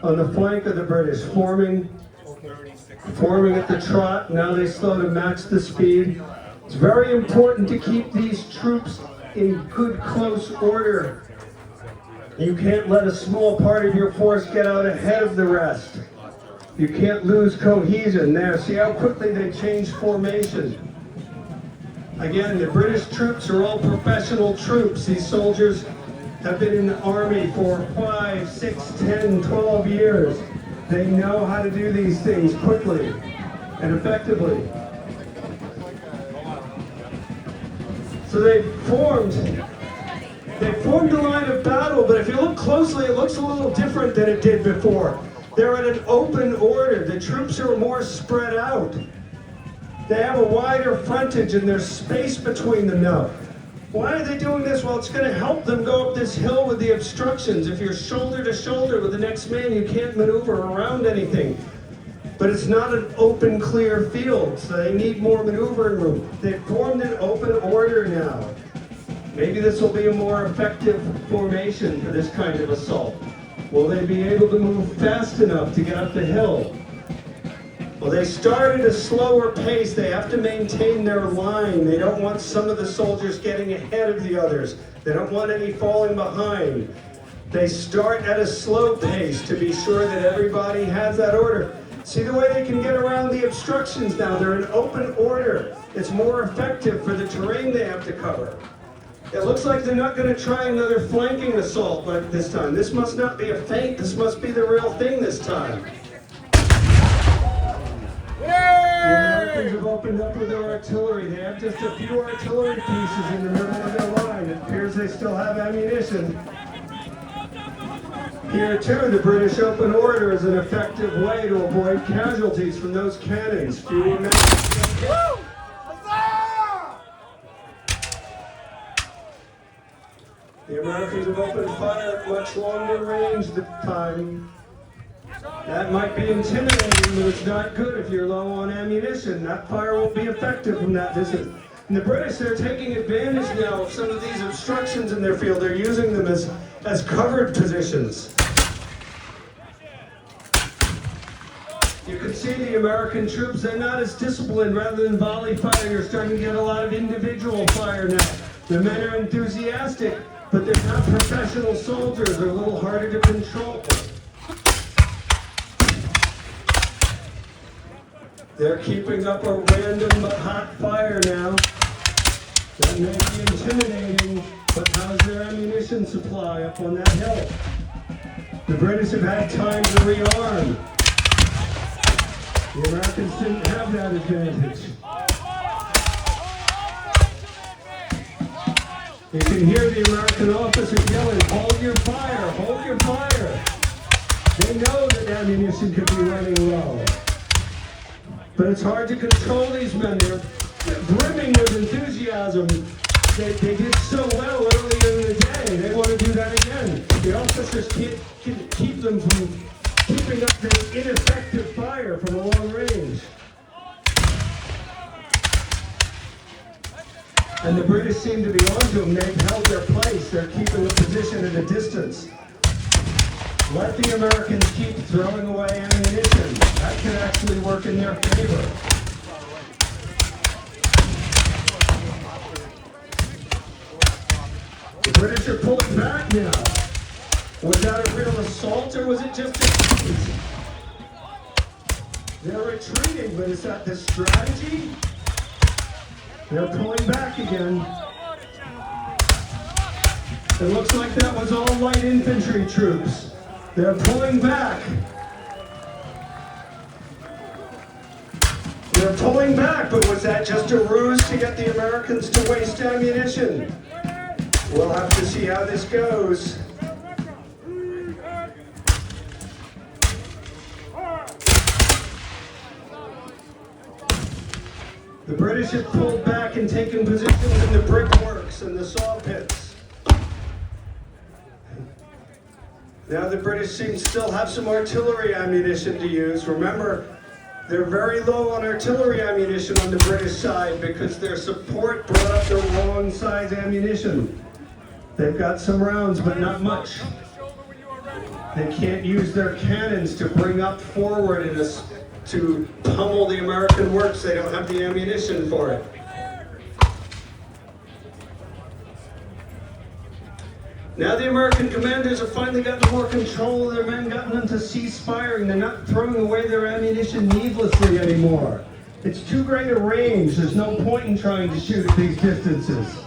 on the flank of the British, forming at the trot. Now they slow to match the speed. It's very important to keep these troops in good close order. You can't let a small part of your force get out ahead of the rest. You can't lose cohesion. There, see how quickly they change formation. Again, the British troops are all professional troops. These soldiers have been in the army for 5, 6, 10, 12 years. They know how to do these things quickly and effectively. So they formed a line of battle, but if you look closely, it looks a little different than it did before. They're at an open order. The troops are more spread out. They have a wider frontage and there's space between them now. Why are they doing this? Well, it's going to help them go up this hill with the obstructions. If you're shoulder to shoulder with the next man, you can't maneuver around anything. But it's not an open, clear field, so they need more maneuvering room. They've formed an open order now. Maybe this will be a more effective formation for this kind of assault. Will they be able to move fast enough to get up the hill? Well, they start at a slower pace. They have to maintain their line. They don't want some of the soldiers getting ahead of the others. They don't want any falling behind. They start at a slow pace to be sure that everybody has that order. See the way they can get around the obstructions now. They're in open order. It's more effective for the terrain they have to cover. It looks like they're not going to try another flanking assault like this time. This must not be a feint. This must be the real thing this time. The Americans have opened up with their artillery. They have just a few artillery pieces in the middle of their line. It appears they still have ammunition. Here too, the British open order is an effective way to avoid casualties from those cannons. Fewer men. The Americans have opened fire at much longer range this time. That might be intimidating, but it's not good if you're low on ammunition. That fire won't be effective from that distance. And the British, they're taking advantage now of some of these obstructions in their field. They're using them as covered positions. You can see the American troops, they're not as disciplined. Rather than volley fire, you're starting to get a lot of individual fire now. The men are enthusiastic, but they're not professional soldiers. They're a little harder to control. They're keeping up a random but hot fire now. That may be intimidating, but how's their ammunition supply up on that hill? The British have had time to rearm. The Americans didn't have that advantage. You can hear the American officers yelling, "Hold your fire, hold your fire." They know that ammunition could be running low. But it's hard to control these men. They're brimming with enthusiasm. They did so well earlier in the day. They want to do that again. The officers can't keep them from keeping up this ineffective fire from a long range. And the British seem to be onto them. They've held their place. They're keeping a position at a distance. Let the Americans keep throwing away ammunition. That can actually work in their favor. The British are pulling back now. Was that a real assault or was it just a feint? They're retreating, but is that the strategy? They're pulling back again. It looks like that was all light infantry troops. They're pulling back. They're pulling back, but was that just a ruse to get the Americans to waste ammunition? We'll have to see how this goes. The British have pulled back and taken positions in the brickworks and the saw pits. Now the British seem to still have some artillery ammunition to use. Remember, they're very low on artillery ammunition on the British side because their support brought up the wrong size ammunition. They've got some rounds, but not much. They can't use their cannons to bring up forward in this, to pummel the American works. They don't have the ammunition for it. Now the American commanders have finally gotten more control of their men, gotten them to cease firing. They're not throwing away their ammunition needlessly anymore. It's too great a range. There's no point in trying to shoot at these distances.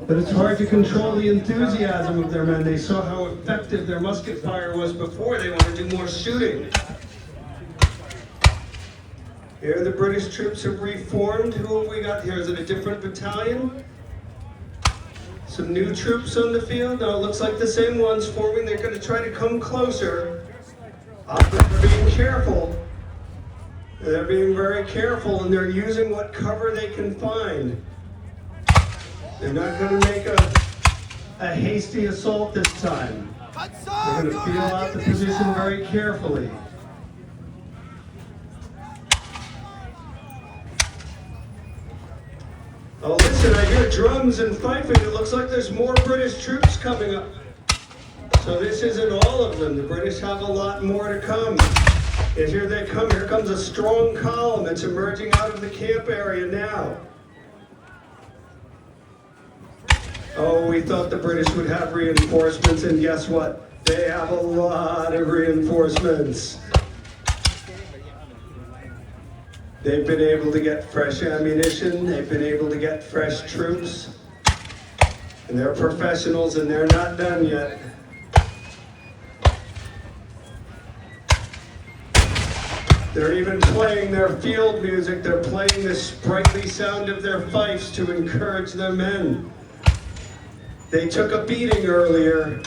But it's hard to control the enthusiasm of their men. They saw how effective their musket fire was before. They want to do more shooting. Here the British troops have reformed. Who have we got here? Is it a different battalion? Some new troops on the field? No, it looks like the same ones forming. They're going to try to come closer. They're being careful. They're being very careful, and they're using what cover they can find. They're not going to make a hasty assault this time. They're going to feel out the position very carefully. Oh, listen, I hear drums and fifing. It looks like there's more British troops coming up. So this isn't all of them. The British have a lot more to come. And here they come. Here comes a strong column that's emerging out of the camp area now. Oh, we thought the British would have reinforcements, and guess what? They have a lot of reinforcements. They've been able to get fresh ammunition, they've been able to get fresh troops, and they're professionals and they're not done yet. They're even playing their field music, they're playing the sprightly sound of their fifes to encourage their men. They took a beating earlier,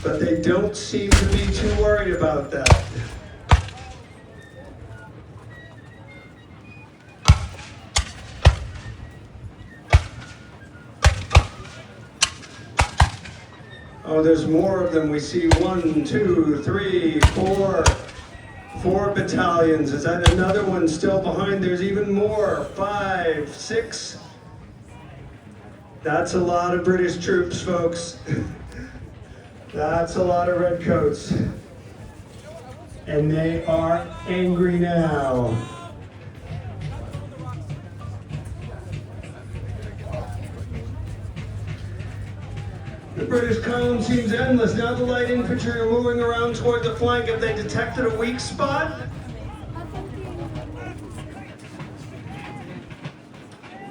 but they don't seem to be too worried about that. Oh, there's more of them. We see 1, 2, 3, 4 battalions. Is that another one still behind? There's even more. 5, 6. That's a lot of British troops, folks. That's a lot of redcoats. And they are angry now. The British column seems endless. Now the light infantry are moving around toward the flank. Have they detected a weak spot?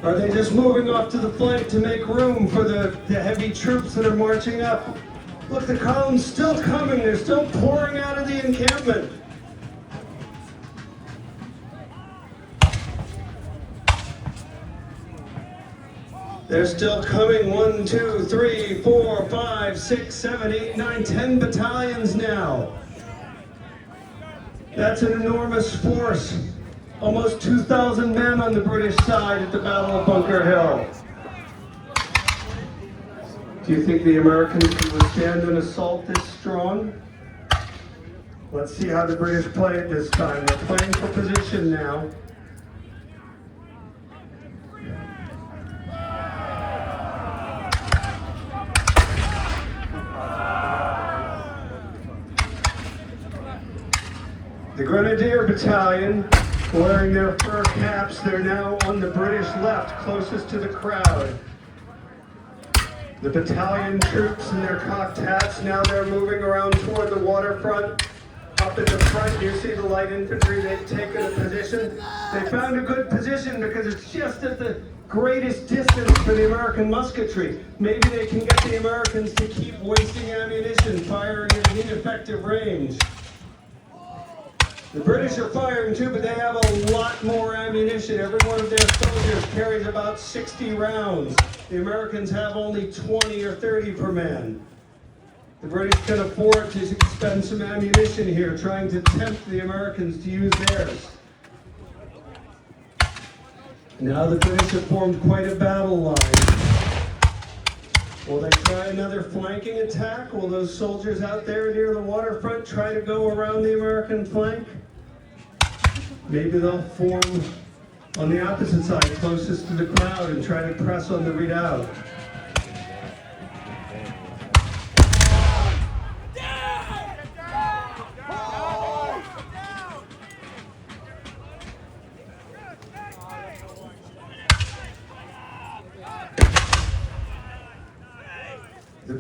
Are they just moving off to the flank to make room for the heavy troops that are marching up? Look, the column's still coming. They're still pouring out of the encampment. They're still coming. 1, 2, 3, 4, 5, 6, 7, 8, 9, 10 battalions now. That's an enormous force. Almost 2,000 men on the British side at the Battle of Bunker Hill. Do you think the Americans can withstand an assault this strong? Let's see how the British play it this time. They're playing for position now. The Grenadier Battalion, wearing their fur caps, they're now on the British left, closest to the crowd. The battalion troops in their cocked hats, now they're moving around toward the waterfront. Up in the front, you see the light infantry, they've taken a position. They found a good position because it's just at the greatest distance for the American musketry. Maybe they can get the Americans to keep wasting ammunition, firing at ineffective range. The British are firing too, but they have a lot more ammunition. Every one of their soldiers carries about 60 rounds. The Americans have only 20 or 30 per man. The British can afford to expend some ammunition here, trying to tempt the Americans to use theirs. Now the British have formed quite a battle line. Will they try another flanking attack? Will those soldiers out there near the waterfront try to go around the American flank? Maybe they'll form on the opposite side, closest to the crowd, and try to press on the redoubt.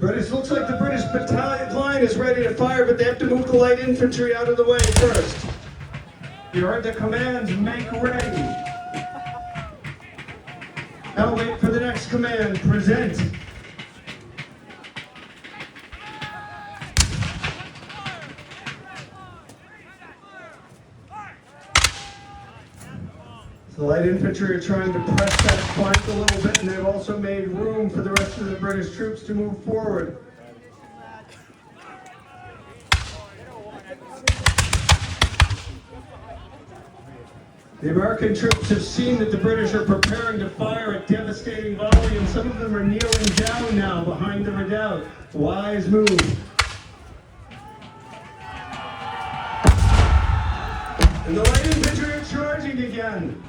British, looks like the British battalion line is ready to fire, but they have to move the light infantry out of the way first. You heard the commands, make ready. Now wait for the next command, present. The light infantry are trying to press that flank a little bit, and they've also made room for the rest of the British troops to move forward. The American troops have seen that the British are preparing to fire a devastating volley, and some of them are kneeling down now behind the redoubt. Wise move. And the light infantry are charging again.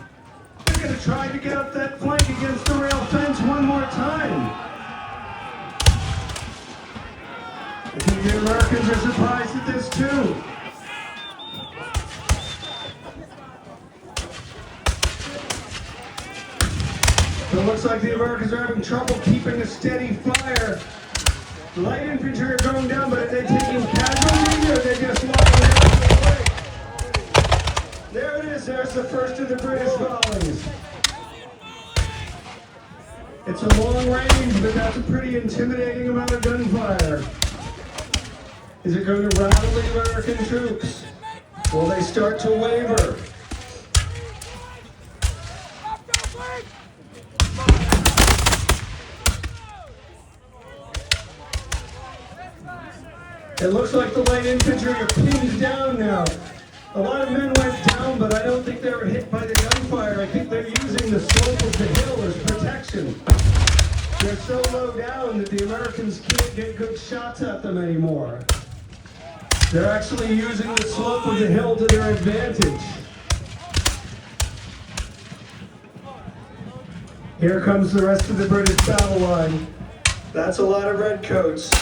They're going to try to get up that flank against the rail fence one more time. I think the Americans are surprised at this too. So it looks like the Americans are having trouble keeping a steady fire. The light infantry are going down, but are they taking casualties or are they just lying down the way? There it is, there's the first of the British volleys. It's a long range, but that's a pretty intimidating amount of gunfire. Is it going to rattle the American troops? Will they start to waver? It looks like the light infantry are pinned down now. A lot of men went down, but I don't think they were hit by the gunfire. I think they're using the slope of the hill as protection. They're so low down that the Americans can't get good shots at them anymore. They're actually using the slope of the hill to their advantage. Here comes the rest of the British battle line. That's a lot of redcoats.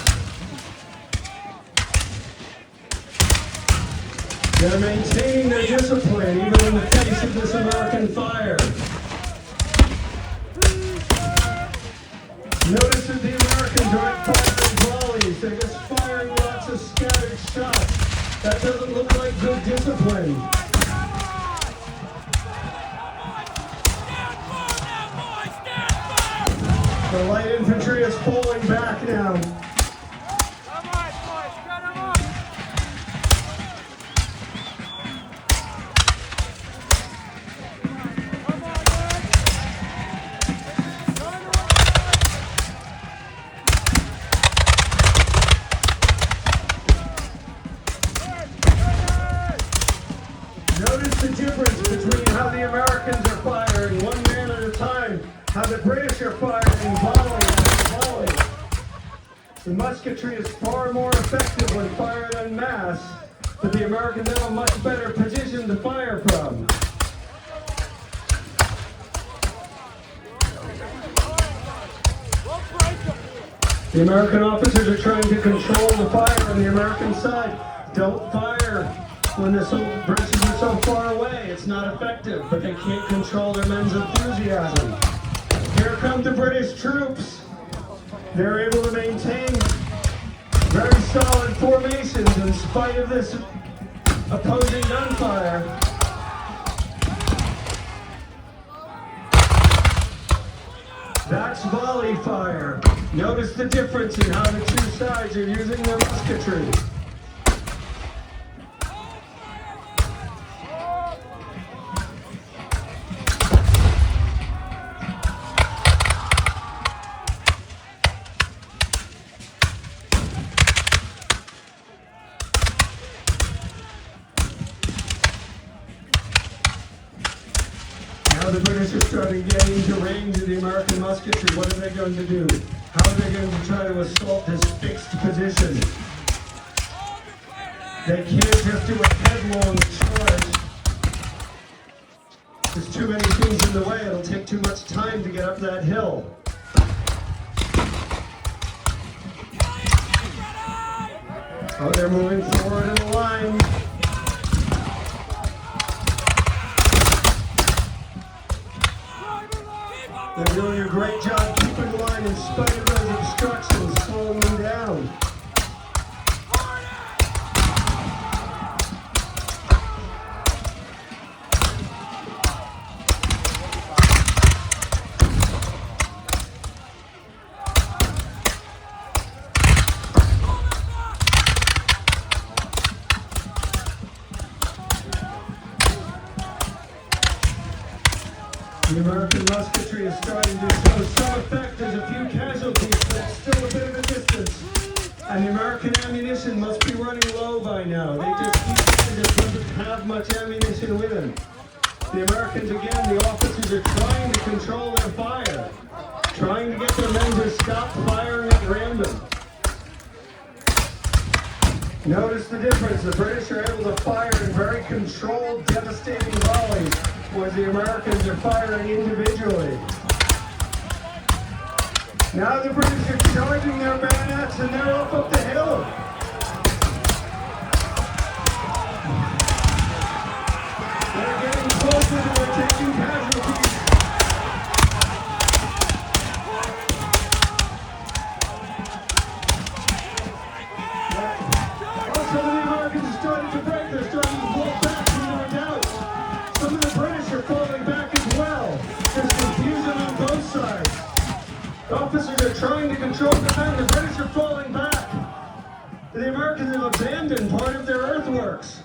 They're maintaining their discipline even in the face of this American fire. Notice that the Americans aren't firing volleys, they're just firing lots of scattered shots. That doesn't look like good discipline. The light infantry is falling back now. Notice the difference between how the Americans are firing one man at a time, how the British are firing volley after volley. The musketry is far more effective when fired en masse, but the Americans have a much better position to fire from. The American officers are trying to control the fire on the American side. Don't fire when the British are so far away. It's not effective, but they can't control their men's enthusiasm. Here come the British troops. They're able to maintain very solid formations in spite of this opposing gunfire. That's volley fire. Notice the difference in how the two sides are using their musketry. Now the British are starting getting into range of the American musketry. What are they going to do? How are they going to try to assault this fixed position? They can't just do a headlong charge. There's too many things in the way. It'll take too much time to get up that hill. Oh, they're moving forward in the line. They're doing a great job keeping the line in spite of those obstructions, slowing them down. The American musketry is starting to show some effect. There's a few casualties, but it's still a bit of a distance. And the American ammunition must be running low by now. They just doesn't have much ammunition with them. The Americans, again, the officers are trying to control their fire, trying to get their men to stop firing at random. Notice the difference. The British are able to fire in very controlled, devastating volleys, whereas the Americans are firing individually. Now the British are charging their bayonets and they're up the hill. They're getting closer and they're taking casualties. Some of the Americans are starting to break. They're starting to pull back from their redoubts. Some of the British are falling back as well. There's confusion on both sides. The officers are trying to control the men. The British are falling back. The Americans have abandoned part of their earthworks.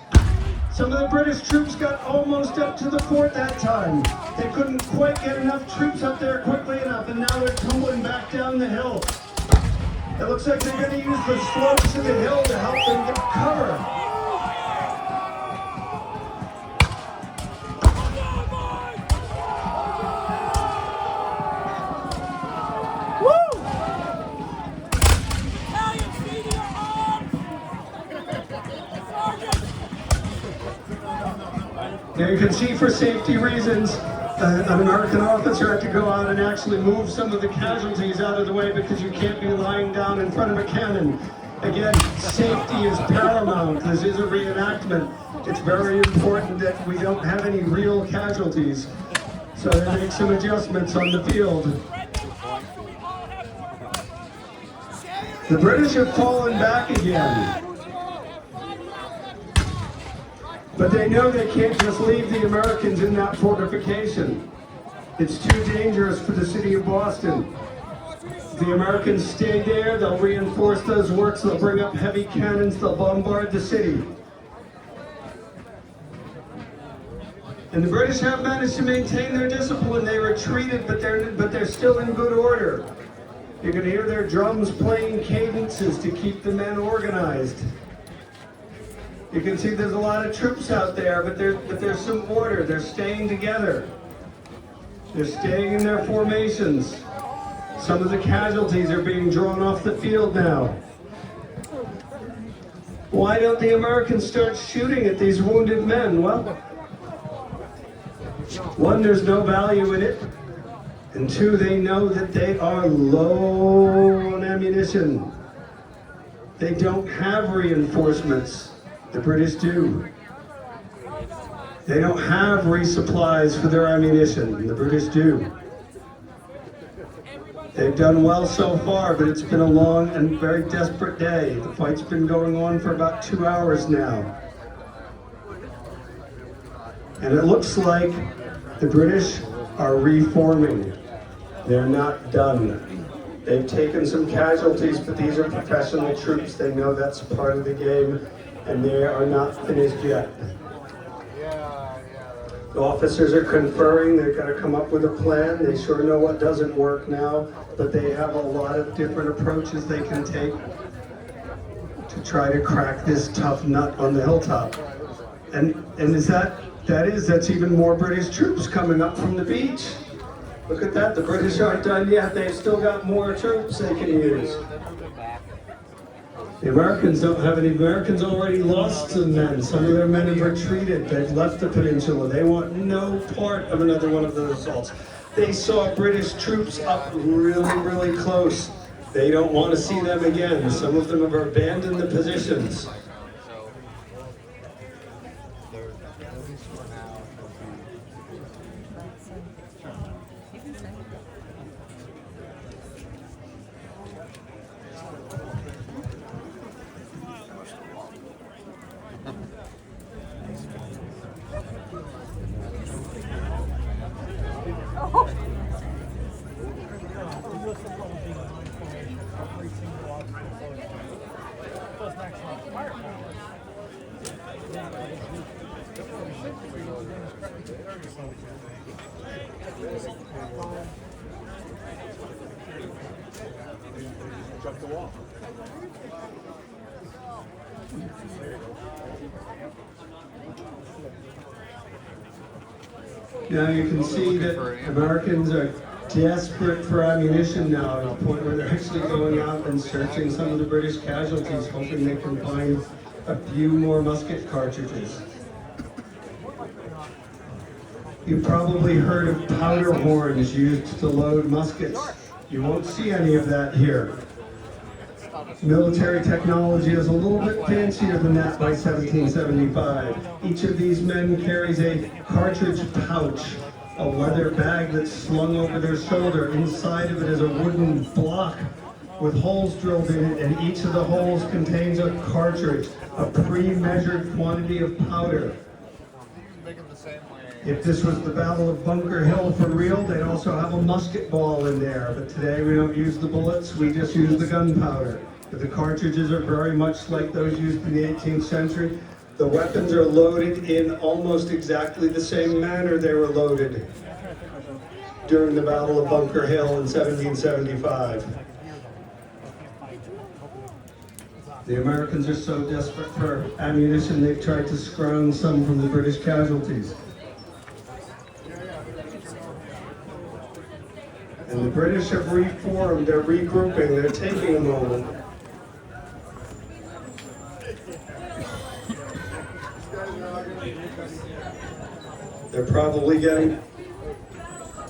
Some of the British troops got almost up to the fort that time. They couldn't quite get enough troops up there quickly enough, and now they're tumbling back down the hill. It looks like they're going to use the slopes of the hill to help them get cover. Woo! Now you can see, for safety reasons, an American officer had to go out and actually move some of the casualties out of the way because you can't be lying down in front of a cannon. Again, safety is paramount. This is a reenactment. It's very important that we don't have any real casualties. So they make some adjustments on the field. The British have fallen back again. But they know they can't just leave the Americans in that fortification. It's too dangerous for the city of Boston. If the Americans stay there, they'll reinforce those works, they'll bring up heavy cannons, they'll bombard the city. And the British have managed to maintain their discipline. They retreated, but they're still in good order. You can hear their drums playing cadences to keep the men organized. You can see there's a lot of troops out there, but there's some order. They're staying together. They're staying in their formations. Some of the casualties are being drawn off the field now. Why don't the Americans start shooting at these wounded men? Well, one, there's no value in it. And two, they know that they are low on ammunition. They don't have reinforcements. The British do. They don't have resupplies for their ammunition. The British do. They've done well so far, but it's been a long and very desperate day. The fight's been going on for about 2 hours now. And it looks like the British are reforming. They're not done. They've taken some casualties, but these are professional troops. They know that's part of the game. And they are not finished yet. The officers are conferring. They've got to come up with a plan. They sure know what doesn't work now, but they have a lot of different approaches they can take to try to crack this tough nut on the hilltop. And that's even more British troops coming up from the beach. Look at that. The British aren't done yet. They've still got more troops they can use. The Americans don't have any. Americans already lost some men. Some of their men have retreated. They've left the peninsula. They want no part of another one of those assaults. They saw British troops up really, really close. They don't want to see them again. Some of them have abandoned the positions. Jump the wall. Now you can see that Americans are desperate for ammunition now, to the point where they're actually going out and searching some of the British casualties, hoping they can find a few more musket cartridges. You've probably heard of powder horns used to load muskets. You won't see any of that here. Military technology is a little bit fancier than that by 1775. Each of these men carries a cartridge pouch, a leather bag that's slung over their shoulder. Inside of it is a wooden block with holes drilled in it, and each of the holes contains a cartridge, a pre-measured quantity of powder. If this was the Battle of Bunker Hill for real, they'd also have a musket ball in there. But today we don't use the bullets, we just use the gunpowder. But the cartridges are very much like those used in the 18th century. The weapons are loaded in almost exactly the same manner they were loaded during the Battle of Bunker Hill in 1775. The Americans are so desperate for ammunition, they've tried to scrounge some from the British casualties. And the British have reformed, they're regrouping, they're taking a moment. They're probably getting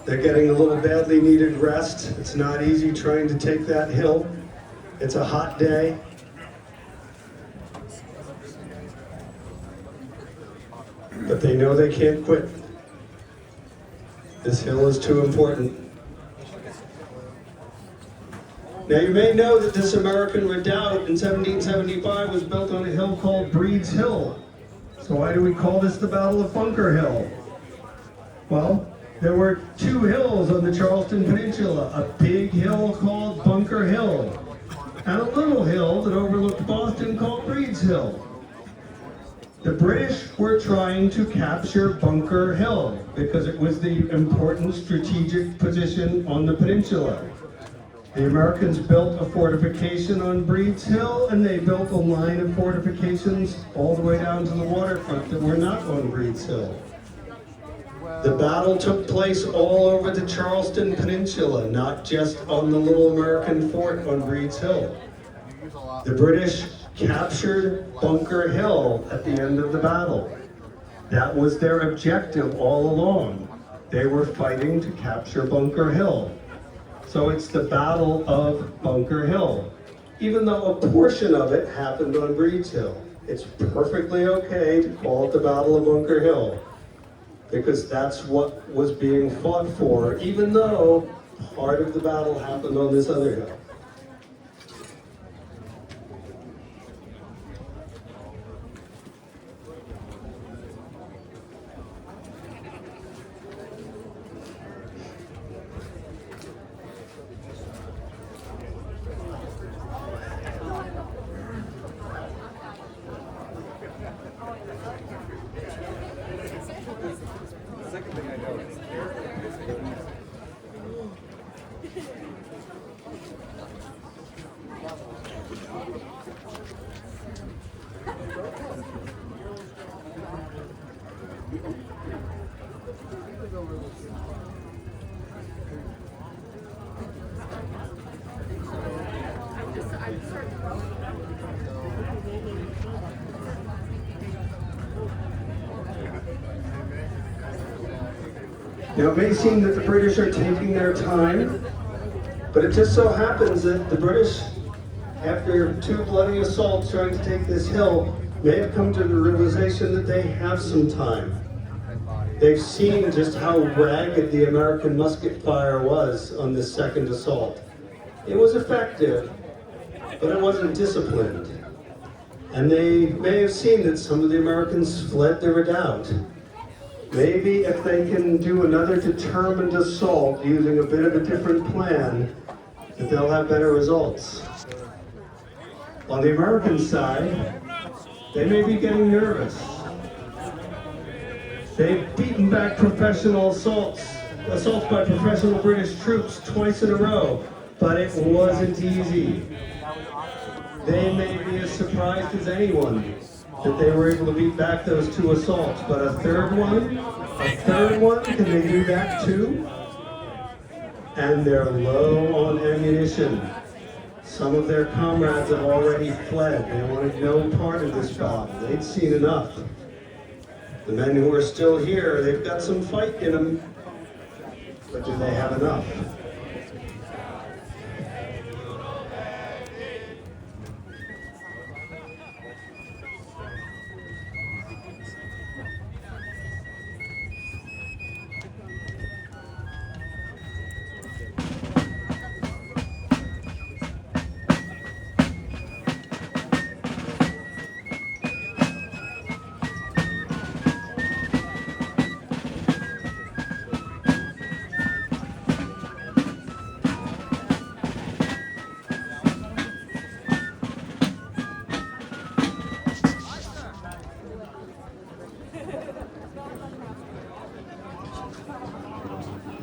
a little badly needed rest. It's not easy trying to take that hill. It's a hot day. But they know they can't quit. This hill is too important. Now you may know that this American redoubt in 1775 was built on a hill called Breed's Hill. So why do we call this the Battle of Bunker Hill? Well, there were two hills on the Charlestown peninsula, a big hill called Bunker Hill, and a little hill that overlooked Boston called Breed's Hill. The British were trying to capture Bunker Hill because it was the important strategic position on the peninsula. The Americans built a fortification on Breed's Hill, and they built a line of fortifications all the way down to the waterfront that were not on Breed's Hill. The battle took place all over the Charlestown Peninsula, not just on the little American fort on Breed's Hill. The British captured Bunker Hill at the end of the battle. That was their objective all along. They were fighting to capture Bunker Hill. So it's the Battle of Bunker Hill, even though a portion of it happened on Breed's Hill. It's perfectly okay to call it the Battle of Bunker Hill, because that's what was being fought for, even though part of the battle happened on this other hill. Now, it may seem that the British are taking their time, but it just so happens that the British, after two bloody assaults trying to take this hill, may have come to the realization that they have some time. They've seen just how ragged the American musket fire was on this second assault. It was effective, but it wasn't disciplined. And they may have seen that some of the Americans fled the redoubt. Maybe if they can do another determined assault using a bit of a different plan, that they'll have better results. On the American side, they may be getting nervous. They've beaten back professional assaults by professional British troops twice in a row, but it wasn't easy. They may be as surprised as anyone that they were able to beat back those two assaults, but a third one, can they do that too? And they're low on ammunition. Some of their comrades have already fled. They wanted no part of this battle. They'd seen enough. The men who are still here, they've got some fight in them, but do they have enough?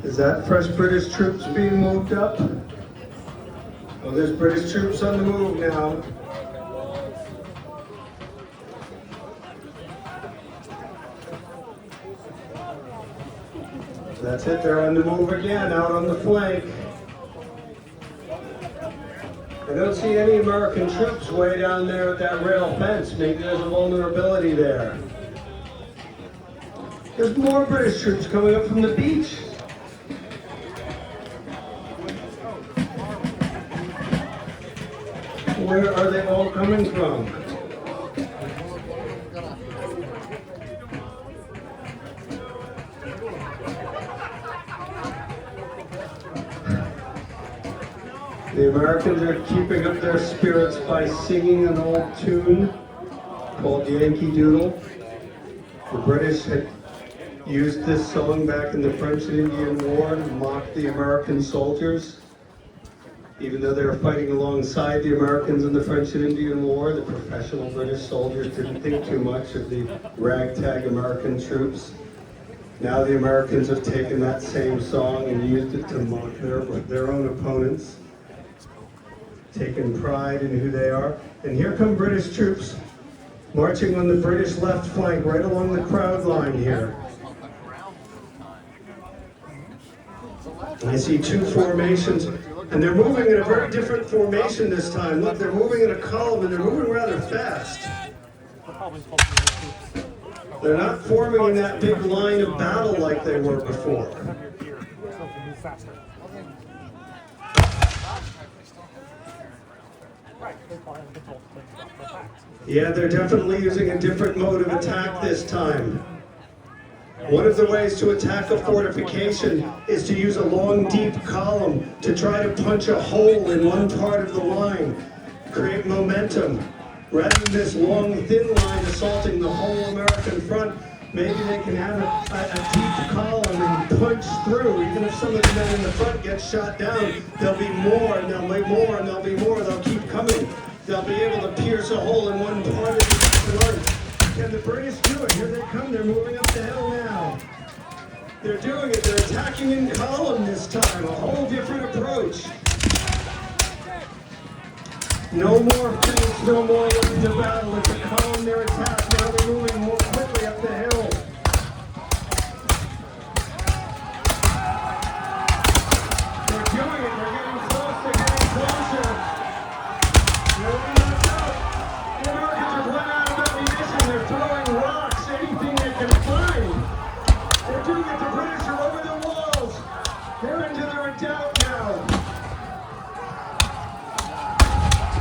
Is that fresh British troops being moved up? Well, there's British troops on the move now. That's it, they're on the move again, out on the flank. I don't see any American troops way down there at that rail fence. Maybe there's a vulnerability there. There's more British troops coming up from the beach. Where are they all coming from? The Americans are keeping up their spirits by singing an old tune called Yankee Doodle. The British had used this song back in the French and Indian War to mock the American soldiers. Even though they were fighting alongside the Americans in the French and Indian War, the professional British soldiers didn't think too much of the ragtag American troops. Now the Americans have taken that same song and used it to mock their own opponents, taking pride in who they are. And here come British troops marching on the British left flank, right along the crowd line here. I see two formations, and they're moving in a very different formation this time. Look, they're moving in a column, and they're moving rather fast. They're not forming in that big line of battle like they were before. Yeah, they're definitely using a different mode of attack this time. One of the ways to attack a fortification is to use a long, deep column to try to punch a hole in one part of the line, create momentum. Rather than this long, thin line assaulting the whole American front, maybe they can have a deep column and punch through. Even if some of the men in the front get shot down, there'll be more, and there'll be more, and there'll be more. They'll keep coming. They'll be able to pierce a hole in one part of the line. Can the British do it? Here they come. They're moving up the hill now. They're doing it. They're attacking in column this time. A whole different approach. No more feints, no more lines of battle. It's a column they're attacked. Now they're moving more quickly up the hill. They're doing it. They're getting close. They're getting closer. The Americans have run out of ammunition. They're throwing rocks, anything they can find. They're doing it. The British are over the walls. They're into their redoubt now.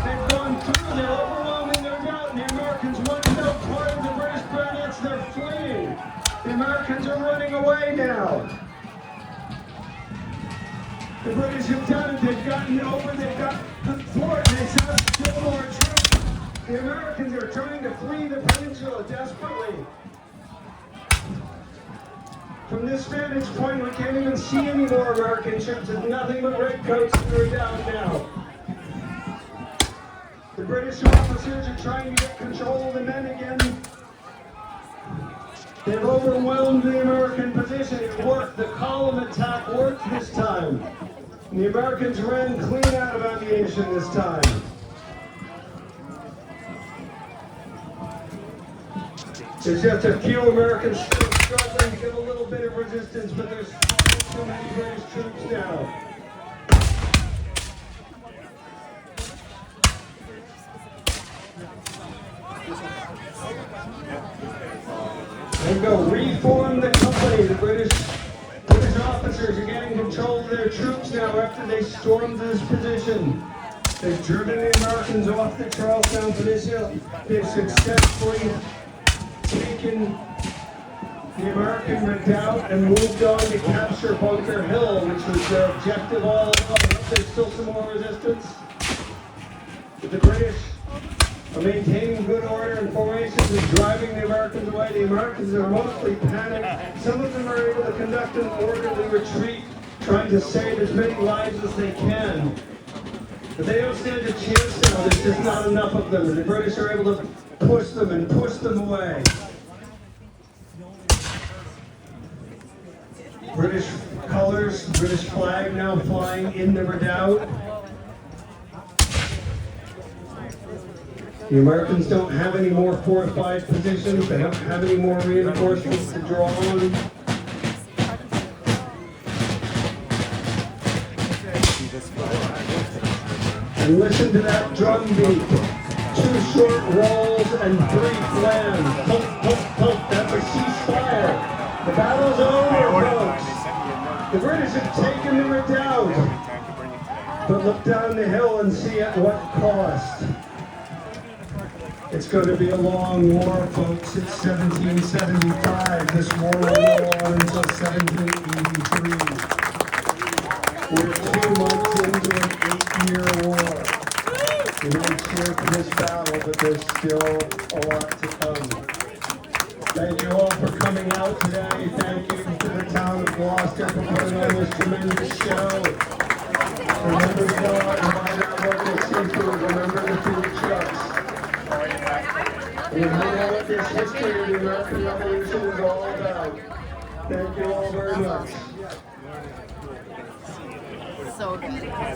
They've gone through. They're overwhelming their redoubt, and the Americans want no part of the British bayonets. They're fleeing. The Americans are running away now. The British have done it. They've gotten over. They've got the fort. They have still more troops. The Americans are trying to flee the peninsula desperately. From this vantage point, we can't even see any more American troops. There's nothing but redcoats in the redoubt now. The British officers are trying to get control of the men again. They've overwhelmed the American position. It worked. The column attack worked this time. And the Americans ran clean out of ammunition this time. There's just a few Americans still struggling to give a little bit of resistance, but there's so many British troops now. They go, reform the company. The British officers are getting control of their troops now after they stormed this position. They've driven the Americans off the Charlestown Peninsula. They've successfully taken the American redoubt and moved on to capture Bunker Hill, which was their objective all along. There's still some more resistance. But the British are maintaining good order and formations and driving the Americans away. The Americans are mostly panicked. Some of them are able to conduct an orderly retreat, trying to save as many lives as they can. But they don't stand a chance now. There's just not enough of them. And the British are able to push them and push them away. British colors, British flag now flying in the redoubt. The Americans don't have any more fortified positions. They don't have any more reinforcements to draw on. And listen to that drum beat. 2 short rolls and 3 flams. Pump, pump, pump. That's a ceasefire. The battle's over, folks. The British have taken the redoubt. But look down the hill and see at what cost. It's going to be a long war, folks. It's 1775. This war will go on until 1783. We're 2 months into an 8-year war. We may cheer for this battle, but there's still a lot to come. Thank you all for coming out today. Thank you to the town of Gloucester for putting on this tremendous show. Remember to go out and find out what this seafood. Remember the food trucks. And you know what this history of the American Revolution is all about. Thank you all very much. So good.